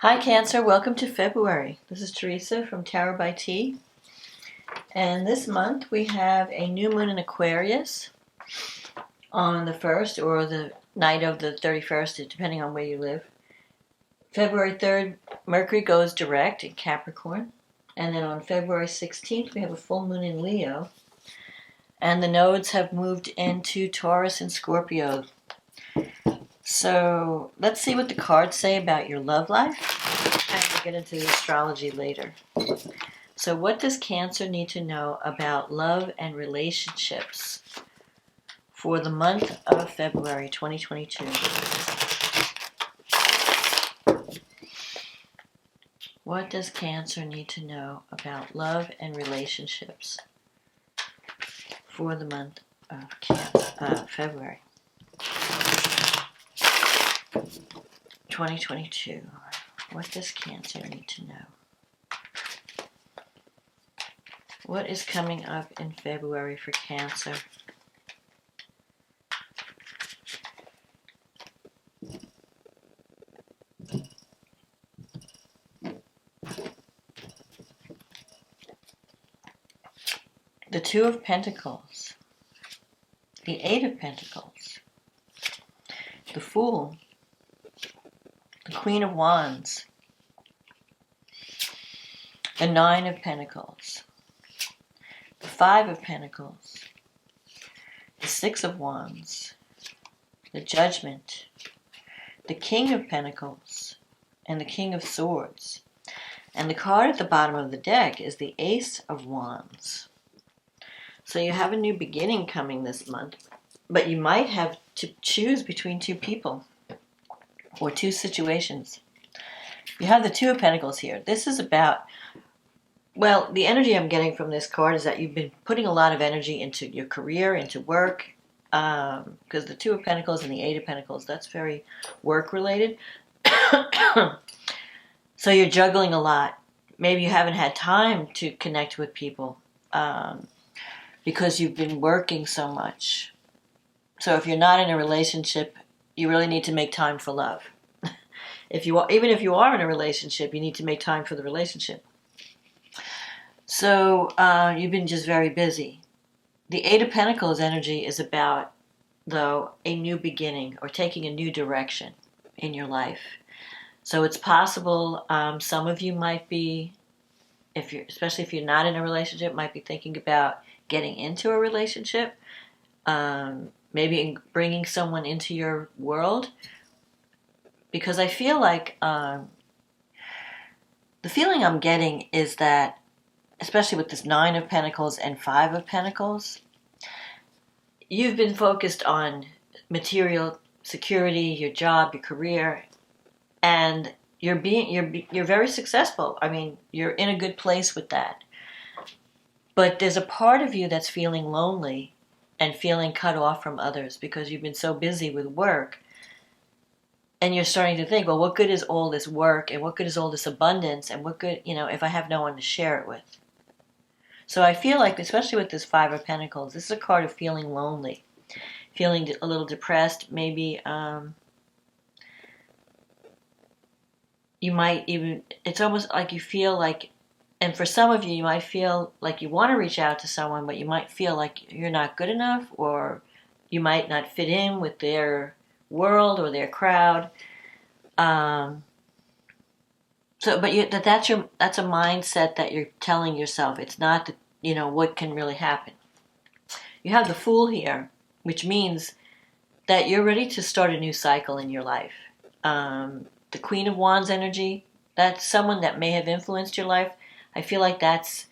Hi Cancer, welcome to February. This is Teresa from Tarot by T. And this month we have a new moon in Aquarius on the 1st or the night of the 31st, depending on where you live. February 3rd, Mercury goes direct in Capricorn. And then on February 16th, we have a full moon in Leo. And the nodes have moved into Taurus and Scorpio. So let's see what the cards say about your love life. And we'll get into the astrology later. So what does Cancer need to know about love and relationships for the month of February 2022? What does Cancer need to know about love and relationships for the month of February 2022? What does Cancer need to know? What is coming up in February for Cancer? The Two of Pentacles, the Eight of Pentacles, the Fool, the Queen of Wands, the Nine of Pentacles, the Five of Pentacles, the Six of Wands, the Judgment, the King of Pentacles, and the King of Swords. And the card at the bottom of the deck is the Ace of Wands. So you have a new beginning coming this month, but you might have to choose between two people or two situations. You have the Two of Pentacles here. This is about, well, the energy I'm getting from this card is that you've been putting a lot of energy into your career, into work, because the Two of Pentacles and the Eight of Pentacles, that's very work related. So you're juggling a lot. Maybe you haven't had time to connect with people because you've been working so much. So if you're not in a relationship, you really need to make time for love. Even if you are in a relationship, you need to make time for the relationship. So you've been just very busy. The Eight of Pentacles energy is about, though, a new beginning or taking a new direction in your life. So it's possible some of you might be, especially if you're not in a relationship, might be thinking about getting into a relationship, maybe bringing someone into your world. Because I feel like the feeling I'm getting is that, especially with this Nine of Pentacles and Five of Pentacles, you've been focused on material security, your job, your career, and you're very successful. I mean, you're in a good place with that. But there's a part of you that's feeling lonely and feeling cut off from others because you've been so busy with work. And you're starting to think, well, what good is all this work and what good is all this abundance and what good, if I have no one to share it with? So I feel like, especially with this Five of Pentacles, this is a card of feeling lonely, feeling a little depressed, maybe you might even, it's almost like you feel like, and for some of you, you might feel like you want to reach out to someone, but you might feel like you're not good enough, or you might not fit in with their world or their crowd. But that's a mindset that you're telling yourself. It's not that, what can really happen. You have the Fool here, which means that you're ready to start a new cycle in your life. The Queen of Wands energy, that's someone that may have influenced your life. I feel like that's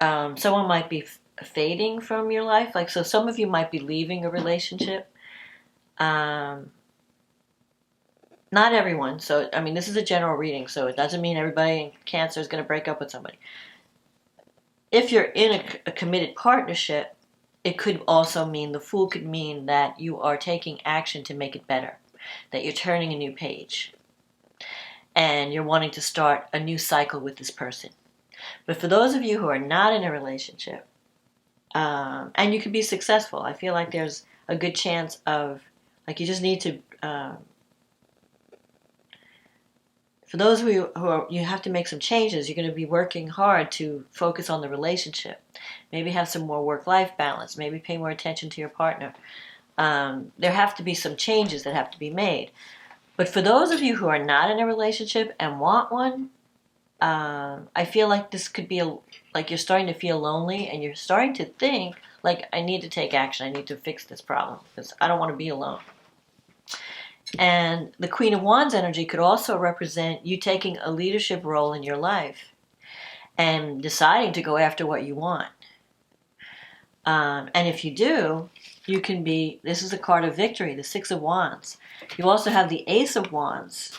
someone might be fading from your life. Like, so some of you might be leaving a relationship. Not everyone. So, I mean, this is a general reading, so it doesn't mean everybody in Cancer is going to break up with somebody. If you're in a committed partnership, it could also mean, the Fool could mean that you are taking action to make it better, that you're turning a new page, and you're wanting to start a new cycle with this person. But for those of you who are not in a relationship, and you could be successful, I feel like there's a good chance of, like, you just need to For those of you you have to make some changes, you're going to be working hard to focus on the relationship. Maybe have some more work-life balance. Maybe pay more attention to your partner. There have to be some changes that have to be made. But for those of you who are not in a relationship and want one, I feel like this could be like you're starting to feel lonely and you're starting to think, like, I need to take action. I need to fix this problem because I don't want to be alone. And the Queen of Wands energy could also represent you taking a leadership role in your life and deciding to go after what you want. And if you do, you can be, this is a card of victory, the Six of Wands. You also have the Ace of Wands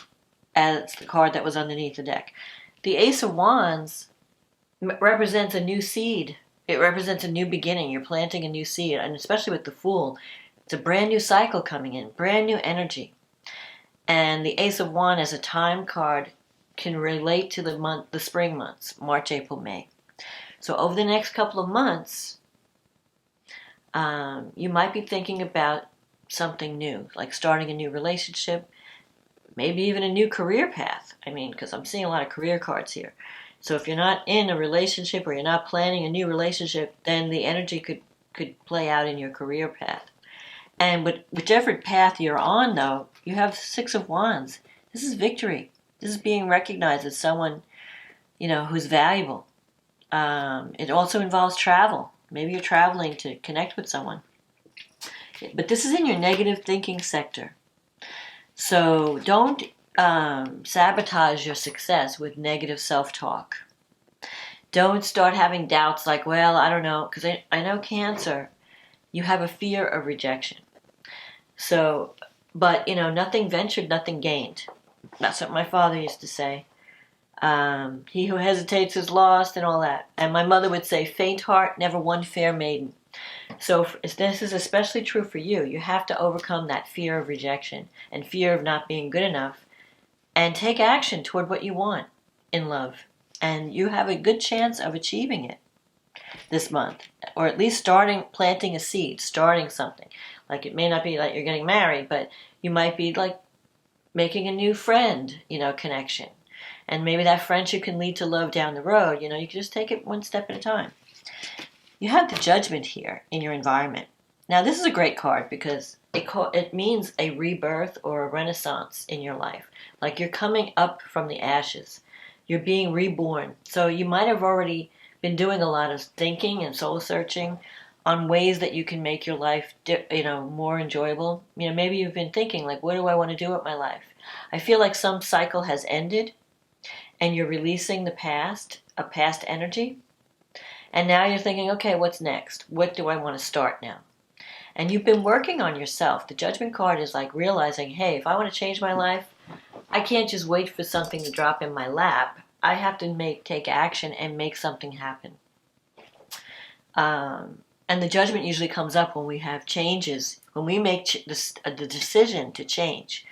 as the card that was underneath the deck. The Ace of Wands represents a new seed. It represents a new beginning. You're planting a new seed, and especially with the Fool, it's a brand new cycle coming in, brand new energy. And the Ace of Wands as a time card can relate to the spring months, March, April, May. So over the next couple of months, you might be thinking about something new, like starting a new relationship, maybe even a new career path. I mean, because I'm seeing a lot of career cards here. So if you're not in a relationship or you're not planning a new relationship, then the energy could play out in your career path. And whichever path you're on, though, you have Six of Wands. This is victory. This is being recognized as someone, who's valuable. It also involves travel. Maybe you're traveling to connect with someone. But this is in your negative thinking sector. So don't sabotage your success with negative self-talk. Don't start having doubts like, well, I don't know, because I know Cancer, you have a fear of rejection. So, but, nothing ventured, nothing gained. That's what my father used to say. He who hesitates is lost and all that. And my mother would say, faint heart never won fair maiden. So this is especially true for you. You have to overcome that fear of rejection and fear of not being good enough and take action toward what you want in love. And you have a good chance of achieving it this month, or at least planting a seed, starting something. Like, it may not be like you're getting married, but you might be like making a new friend, connection. And maybe that friendship can lead to love down the road. You can just take it one step at a time. You have the Judgment here in your environment. Now, this is a great card because it means a rebirth or a renaissance in your life. Like, you're coming up from the ashes. You're being reborn. So you might have already been doing a lot of thinking and soul searching on ways that you can make your life, more enjoyable. Maybe you've been thinking, like, what do I want to do with my life? I feel like some cycle has ended and you're releasing a past energy. And now you're thinking, okay, what's next? What do I want to start now? And you've been working on yourself. The Judgment card is like realizing, hey, if I want to change my life, I can't just wait for something to drop in my lap. I have to take action and make something happen. And the Judgment usually comes up when we have changes, when we make the decision to change.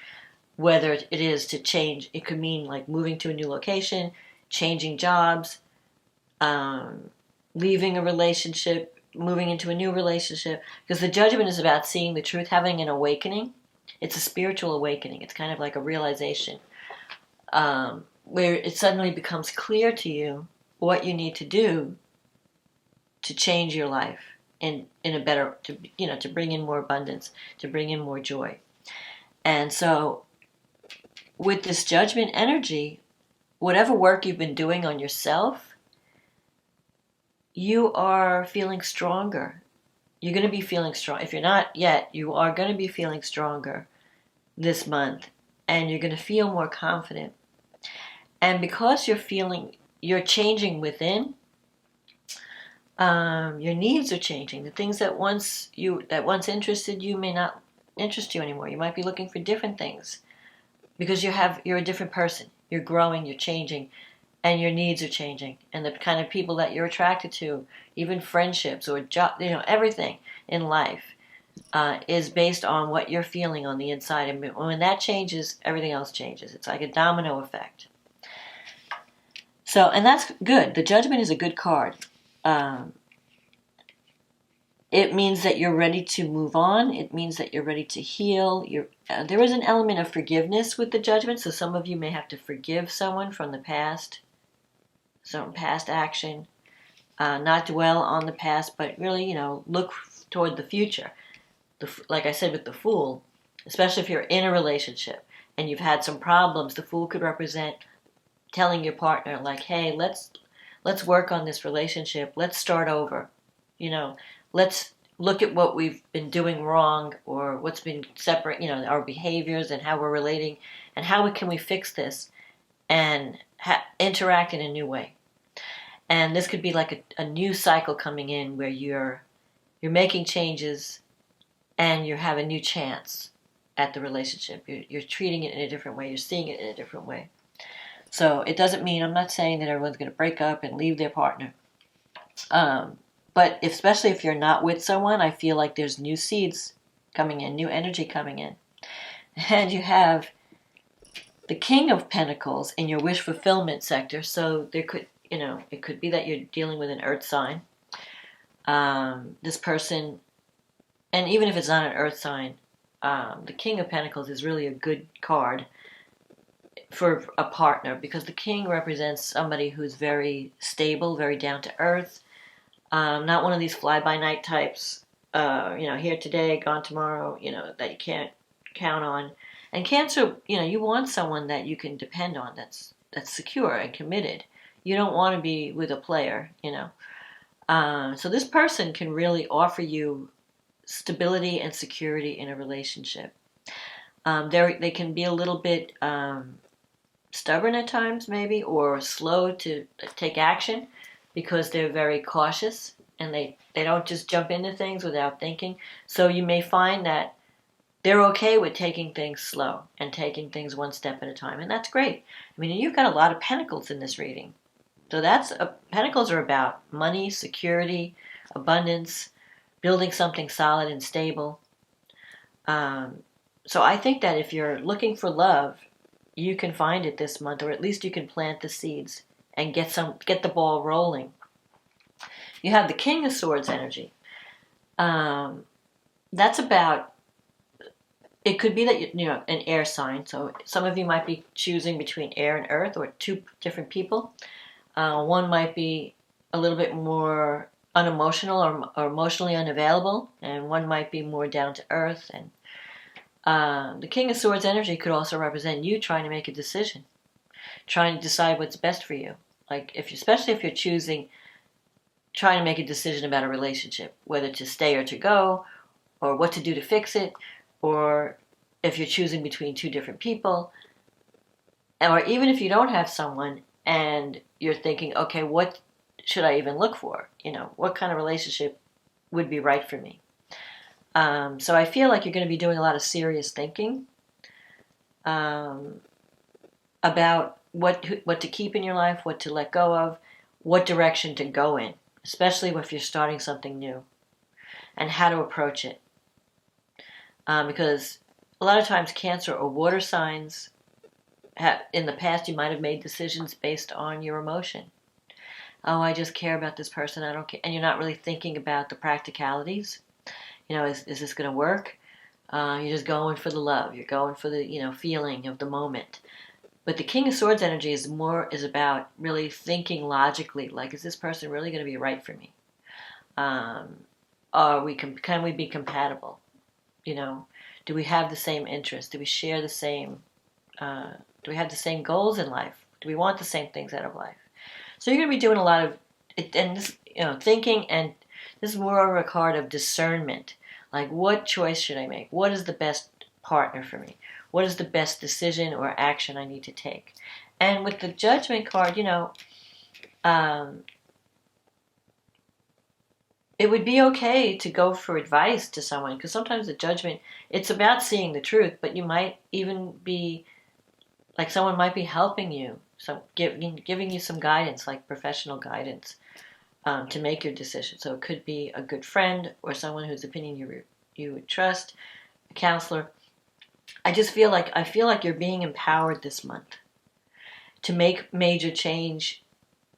Whether it is to change, it could mean like moving to a new location, changing jobs, leaving a relationship, moving into a new relationship. Because the Judgment is about seeing the truth, having an awakening. It's a spiritual awakening. It's kind of like a realization where it suddenly becomes clear to you what you need to do to change your life in a better, to bring in more abundance, to bring in more joy. And so with this Judgment energy, whatever work you've been doing on yourself, you are feeling stronger. You're going to be feeling strong. If you're not yet, you are going to be feeling stronger this month, and you're going to feel more confident. And because you're changing within, your needs are changing. The things that once interested you may not interest you anymore. You might be looking for different things because you're a different person. You're growing, you're changing, and your needs are changing. And the kind of people that you're attracted to, even friendships or job, everything in life is based on what you're feeling on the inside. And when that changes, everything else changes. It's like a domino effect. So, and that's good. The Judgment is a good card. It means that you're ready to move on. It means that you're ready to heal. There is an element of forgiveness with the Judgment, so some of you may have to forgive someone from the past, some past action, not dwell on the past, but really, look toward the future. Like I said with the Fool, especially if you're in a relationship and you've had some problems, the Fool could represent telling your partner, like, hey, let's work on this relationship. Let's start over. Let's look at what we've been doing wrong or what's been separate, our behaviors and how we're relating and how can we fix this and interact in a new way. And this could be like a new cycle coming in where you're making changes and you have a new chance at the relationship. You're treating it in a different way. You're seeing it in a different way. So it doesn't mean, I'm not saying that everyone's going to break up and leave their partner. But especially if you're not with someone, I feel like there's new seeds coming in, new energy coming in. And you have the King of Pentacles in your wish fulfillment sector. So there could, it could be that you're dealing with an earth sign. This person, and even if it's not an earth sign, the King of Pentacles is really a good card for a partner because the King represents somebody who's very stable, very down to earth. Not one of these fly-by-night types, here today, gone tomorrow, that you can't count on. And Cancer, you want someone that you can depend on, that's secure and committed. You don't want to be with a player, So this person can really offer you stability and security in a relationship. They can be a little bit stubborn at times, maybe, or slow to take action, because they're very cautious and they don't just jump into things without thinking. So you may find that they're okay with taking things slow and taking things one step at a time. And that's great. I mean, you've got a lot of pentacles in this reading. So pentacles are about money, security, abundance, building something solid and stable. So I think that if you're looking for love, you can find it this month, or at least you can plant the seeds and get the ball rolling. You have the King of Swords energy. That's about, it could be that an air sign. So some of you might be choosing between air and earth, or two different people. One might be a little bit more unemotional or emotionally unavailable, and one might be more down to earth. And the King of Swords energy could also represent you trying to make a decision, trying to decide what's best for you. Like especially if you're trying to make a decision about a relationship, whether to stay or to go, or what to do to fix it, or if you're choosing between two different people, or even if you don't have someone and you're thinking, okay, what should I even look for? What kind of relationship would be right for me? So I feel like you're going to be doing a lot of serious thinking about what to keep in your life, what to let go of, what direction to go in, especially if you're starting something new, and how to approach it. Because a lot of times Cancer or water signs, in the past you might have made decisions based on your emotion. Oh, I just care about this person, I don't care. And you're not really thinking about the practicalities. Is this going to work? You're just going for the love. You're going for the, feeling of the moment. But the King of Swords energy is about really thinking logically. Like, is this person really going to be right for me? Can we be compatible? Do we have the same interests? Do we share the same? Do we have the same goals in life? Do we want the same things out of life? So you're going to be doing a lot of it, and this, thinking, and this is more of a card of discernment. Like, what choice should I make? What is the best partner for me? What is the best decision or action I need to take? And with the Judgment card, it would be okay to go for advice to someone, because sometimes the Judgment, it's about seeing the truth, but you might even be, like, someone might be helping you, giving you some guidance, like professional guidance, to make your decision. So it could be a good friend or someone whose opinion you would trust, a counselor. I feel like you're being empowered this month to make major change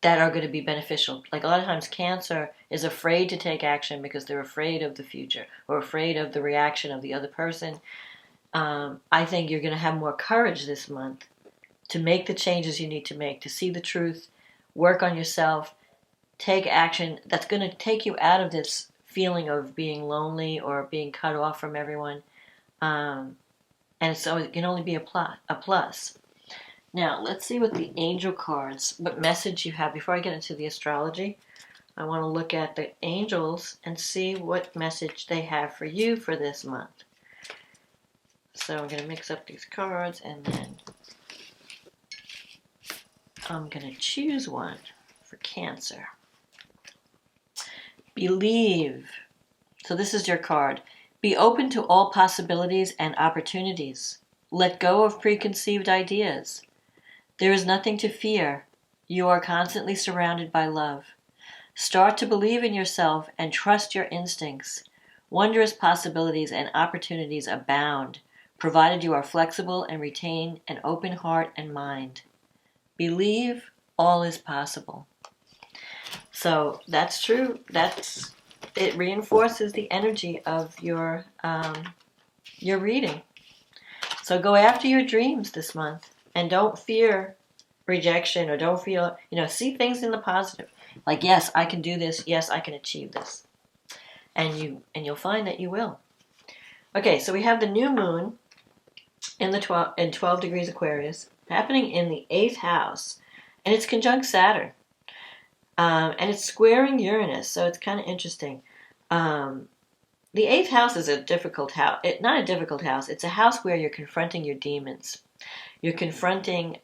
that are going to be beneficial. Like a lot of times Cancer is afraid to take action because they're afraid of the future or afraid of the reaction of the other person. I think you're going to have more courage this month to make the changes you need to make, to see the truth, work on yourself, take action that's going to take you out of this feeling of being lonely or being cut off from everyone. And so it can only be a plus. Now, let's see what the angel cards, what message you have. Before I get into the astrology, I want to look at the angels and see what message they have for you for this month. So I'm going to mix up these cards, and then I'm going to choose one for Cancer. Believe. So this is your card. Be open to all possibilities and opportunities. Let go of preconceived ideas. There is nothing to fear. You are constantly surrounded by love. Start to believe in yourself and trust your instincts. Wondrous possibilities and opportunities abound, provided you are flexible and retain an open heart and mind. Believe all is possible. So that's true. It reinforces the energy of your reading. So go after your dreams this month, and don't fear rejection, or don't feel, see things in the positive. Like, yes, I can do this. Yes, I can achieve this. And you'll find that you will. Okay, so we have the new moon in 12 degrees Aquarius happening in the 8th house, and it's conjunct Saturn. And it's squaring Uranus, so it's kind of interesting. The 8th house is a difficult house. Not a difficult house. It's a house where you're confronting your demons. You're confronting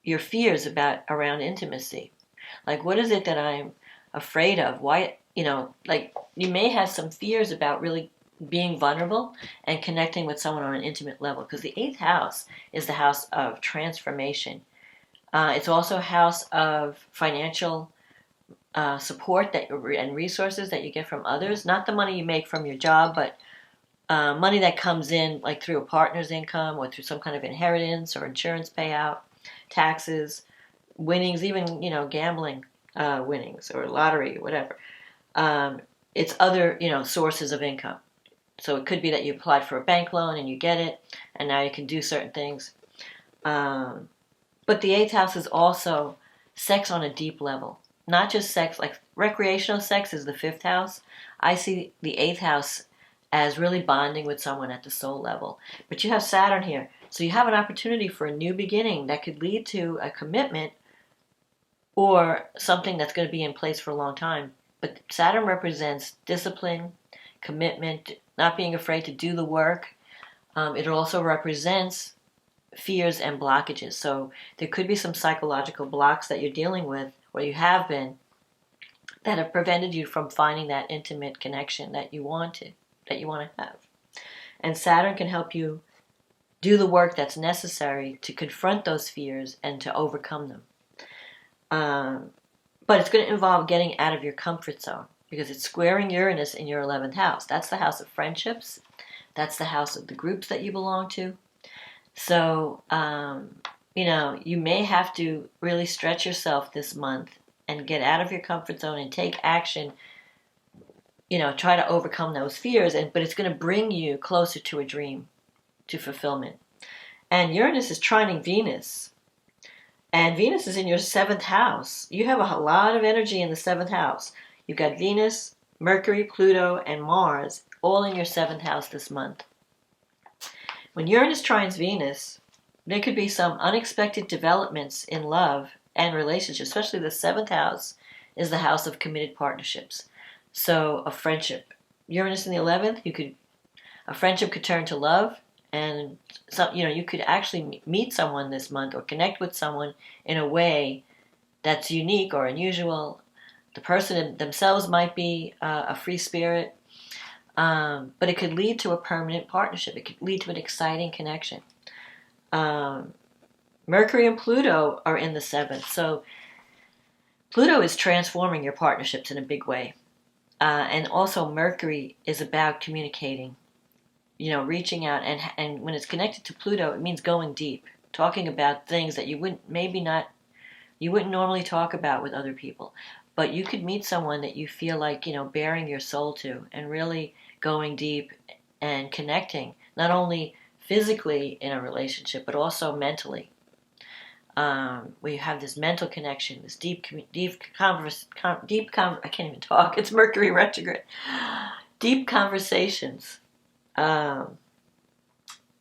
your fears around intimacy. Like, what is it that I'm afraid of? Why, like, you may have some fears about really being vulnerable and connecting with someone on an intimate level, because the 8th house is the house of transformation. It's also a house of financial support and resources that you get from others. Not the money you make from your job, but money that comes in like through a partner's income or through some kind of inheritance or insurance payout, taxes, winnings, even gambling winnings or lottery, whatever. It's other sources of income. So it could be that you applied for a bank loan and you get it, and now you can do certain things. But the 8th house is also sex on a deep level. Not just sex, like recreational sex is the 5th house. I see the 8th house as really bonding with someone at the soul level. But you have Saturn here. So you have an opportunity for a new beginning that could lead to a commitment or something that's going to be in place for a long time. But Saturn represents discipline, commitment, not being afraid to do the work. It also represents fears and blockages. So there could be some psychological blocks that you're dealing with, or you have been, that have prevented you from finding that intimate connection that you want to have. And Saturn can help you do the work that's necessary to confront those fears and to overcome them. But it's going to involve getting out of your comfort zone, because it's squaring Uranus in your 11th house. That's the house of friendships. That's the house of the groups that you belong to. So, you may have to really stretch yourself this month and get out of your comfort zone and take action, try to overcome those fears, but it's going to bring you closer to a dream, to fulfillment. And Uranus is trining Venus. And Venus is in your 7th house. You have a lot of energy in the 7th house. You've got Venus, Mercury, Pluto, and Mars all in your 7th house this month. When Uranus trines Venus, there could be some unexpected developments in love and relationships, especially the 7th house is the house of committed partnerships. So a friendship. Uranus in the 11th, a friendship could turn to love, and you could actually meet someone this month or connect with someone in a way that's unique or unusual. The person themselves might be a free spirit, but it could lead to a permanent partnership. It could lead to an exciting connection. Mercury and Pluto are in the 7th, so Pluto is transforming your partnerships in a big way. And also Mercury is about communicating, reaching out, and when it's connected to Pluto, it means going deep, talking about things that you wouldn't maybe not you wouldn't normally talk about with other people. But you could meet someone that you feel like, bearing your soul to and really going deep and connecting, not only physically in a relationship, but also mentally. We have this mental connection, this I can't even talk. It's Mercury retrograde. Deep conversations. And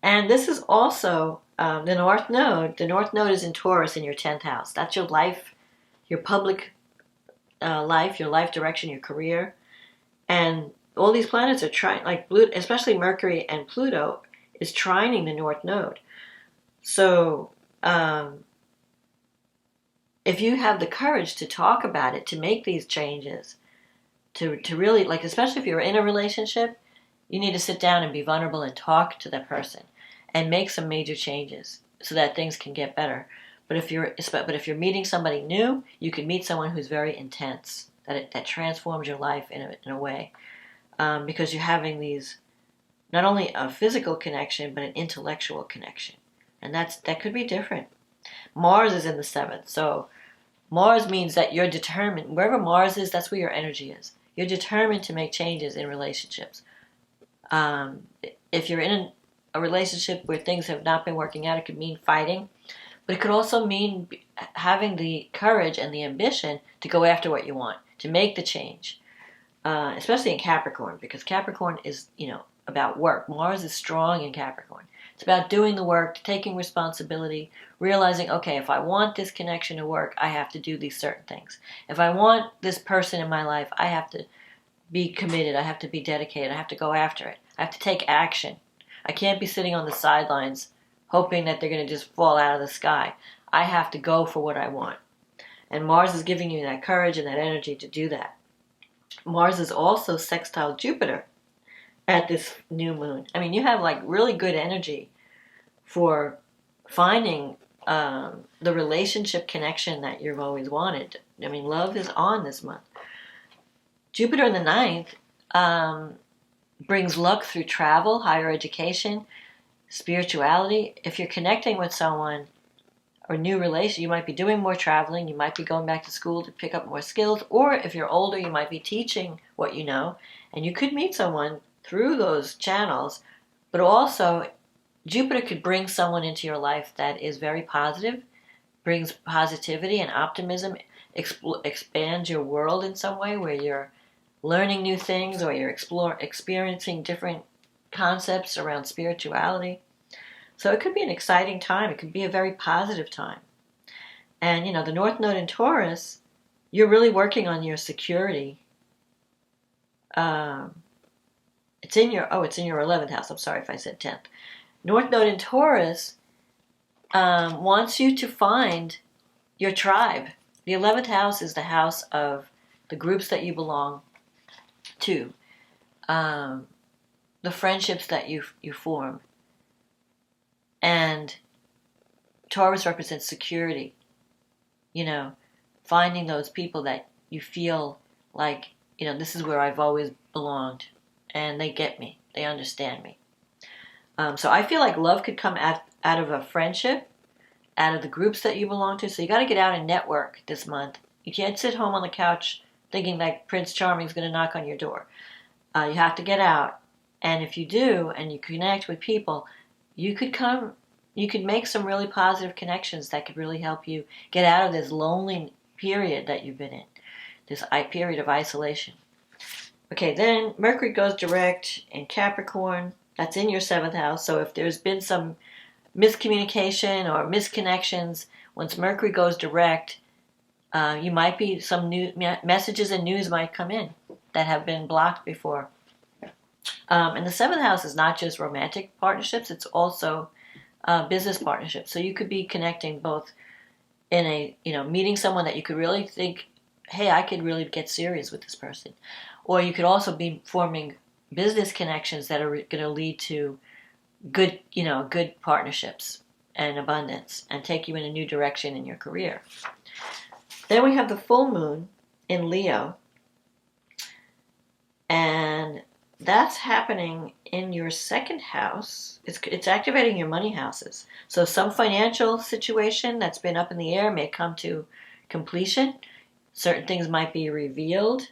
this is also the North Node. The North Node is in Taurus in your 10th house. That's your life, your public life, your life direction, your career. And all these planets are trying, like especially Mercury and Pluto is trining the North Node. So if you have the courage to talk about it, to make these changes, to really, like, especially if you're in a relationship, you need to sit down and be vulnerable and talk to that person and make some major changes so that things can get better. But if you're meeting somebody new, you can meet someone who's very intense, that transforms your life in a way, because you're having these, not only a physical connection but an intellectual connection, and that could be different. Mars is in the 7th, so Mars means that you're determined. Wherever Mars is, that's where your energy is. You're determined to make changes in relationships. If you're in a relationship where things have not been working out, it could mean fighting, but it could also mean having the courage and the ambition to go after what you want, to make the change, especially in Capricorn, because Capricorn is, about work. Mars is strong in Capricorn. It's about doing the work, taking responsibility, realizing, okay, if I want this connection to work, I have to do these certain things. If I want this person in my life, I have to be committed. I have to be dedicated. I have to go after it. I have to take action. I can't be sitting on the sidelines hoping that they're going to just fall out of the sky. I have to go for what I want. And Mars is giving you that courage and that energy to do that. Mars is also sextile Jupiter at this new moon. I mean, you have like really good energy for finding the relationship connection that you've always wanted. I mean, love is on this month. Jupiter in the 9th brings luck through travel, higher education, spirituality. If you're connecting with someone or new relation, you might be doing more traveling, you might be going back to school to pick up more skills, or if you're older, you might be teaching what you know, and you could meet someone through those channels. But also, Jupiter could bring someone into your life that is very positive, brings positivity and optimism, expands your world in some way where you're learning new things or you're experiencing different concepts around spirituality. So it could be an exciting time. It could be a very positive time. And, the North Node in Taurus, you're really working on your security. It's in your 11th house. I'm sorry if I said 10th. North Node in Taurus wants you to find your tribe. The 11th house is the house of the groups that you belong to, the friendships that you form. And Taurus represents security. Finding those people that you feel like, this is where I've always belonged. And they get me. They understand me. So I feel like love could come out of a friendship, out of the groups that you belong to. So you got to get out and network this month. You can't sit home on the couch thinking that Prince Charming's going to knock on your door. You have to get out. And if you do, and you connect with people, you could make some really positive connections that could really help you get out of this lonely period that you've been in, this period of isolation. Okay, then Mercury goes direct in Capricorn. That's in your 7th house. So if there's been some miscommunication or misconnections, once Mercury goes direct, you might be some new messages and news might come in that have been blocked before. And the 7th house is not just romantic partnerships, it's also business partnerships. So you could be connecting both in a, meeting someone that you could really think, hey, I could really get serious with this person. Or you could also be forming business connections that are going to lead to good partnerships and abundance and take you in a new direction in your career. Then we have the full moon in Leo. And that's happening in your 2nd house. It's activating your money houses. So some financial situation that's been up in the air may come to completion. Certain things might be revealed.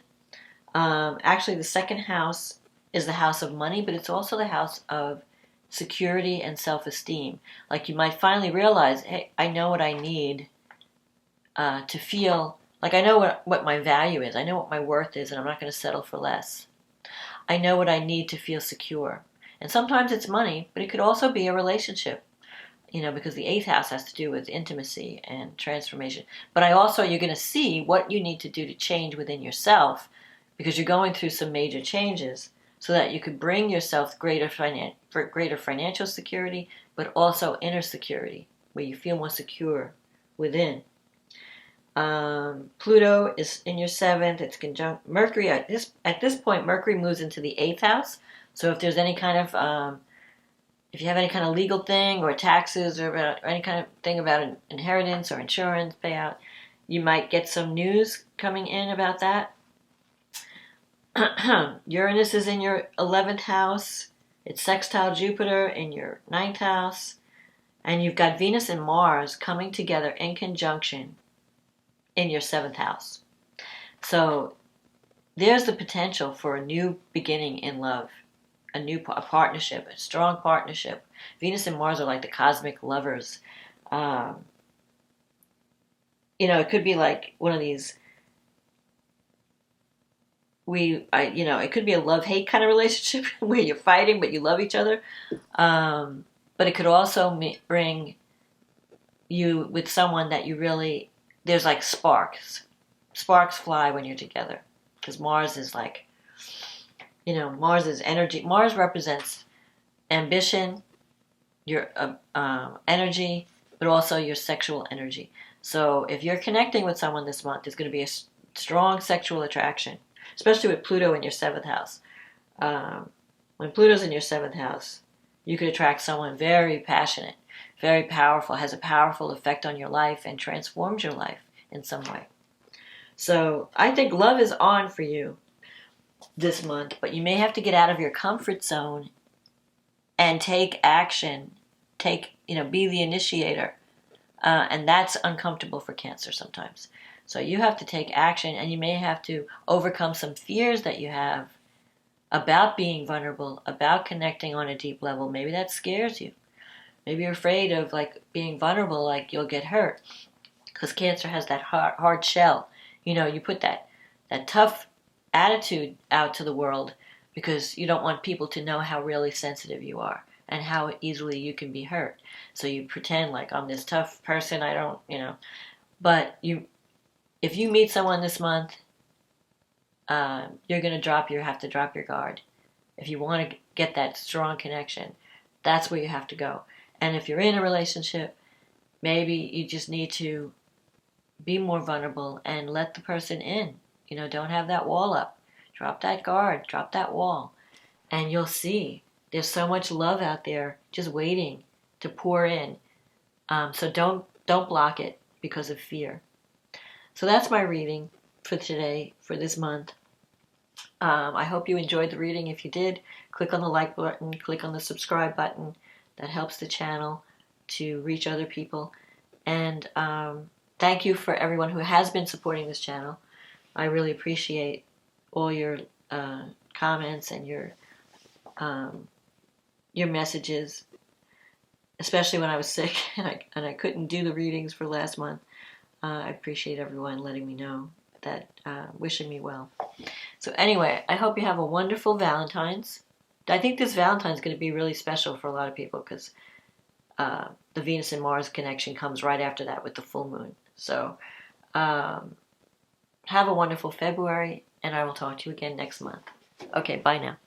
Actually, the second house is the house of money, but it's also the house of security and self-esteem. Like you might finally realize, hey, I know what I need to feel like I know what my value is. I know what my worth is, and I'm not going to settle for less. I know what I need to feel secure. And sometimes it's money, but it could also be a relationship, because the 8th house has to do with intimacy and transformation. But you're going to see what you need to do to change within yourself, because you're going through some major changes, so that you could bring yourself greater financial security, but also inner security, where you feel more secure within. Pluto is in your 7th. It's conjunct Mercury. At this point, Mercury moves into the 8th house. So if there's any kind of if you have any kind of legal thing or taxes or any kind of thing about inheritance or insurance payout, you might get some news coming in about that. Uranus is in your 11th house. It's sextile Jupiter in your 9th house. And you've got Venus and Mars coming together in conjunction in your 7th house. So there's the potential for a new beginning in love, a partnership, a strong partnership. Venus and Mars are like the cosmic lovers. It could be like one of these. It could be a love-hate kind of relationship where you're fighting but you love each other. But it could also bring you with someone that you really, there's like sparks. Sparks fly when you're together. Because Mars is like, Mars is energy. Mars represents ambition, your energy, but also your sexual energy. So if you're connecting with someone this month, there's going to be a strong sexual attraction, especially with Pluto in your 7th house. When Pluto's in your 7th house, you could attract someone very passionate, very powerful, has a powerful effect on your life and transforms your life in some way. So I think love is on for you this month, but you may have to get out of your comfort zone and take action, be the initiator. And that's uncomfortable for Cancer sometimes. So you have to take action, and you may have to overcome some fears that you have about being vulnerable, about connecting on a deep level. Maybe that scares you. Maybe you're afraid of being vulnerable, like you'll get hurt. Because Cancer has that hard shell. You put that tough attitude out to the world because you don't want people to know how really sensitive you are and how easily you can be hurt. So you pretend like I'm this tough person, I don't, But if you meet someone this month, you're going to have to drop your guard. If you want to get that strong connection, that's where you have to go. And if you're in a relationship, maybe you just need to be more vulnerable and let the person in. Don't have that wall up. Drop that guard, drop that wall. And you'll see there's so much love out there just waiting to pour in. So don't block it because of fear. So that's my reading for today, for this month. I hope you enjoyed the reading. If you did, click on the like button, click on the subscribe button. That helps the channel to reach other people. And thank you for everyone who has been supporting this channel. I really appreciate all your comments and your messages, especially when I was sick and I couldn't do the readings for last month. I appreciate everyone letting me know that, wishing me well. So anyway, I hope you have a wonderful Valentine's. I think this Valentine's is going to be really special for a lot of people because the Venus and Mars connection comes right after that with the full moon. So have a wonderful February, and I will talk to you again next month. Okay, bye now.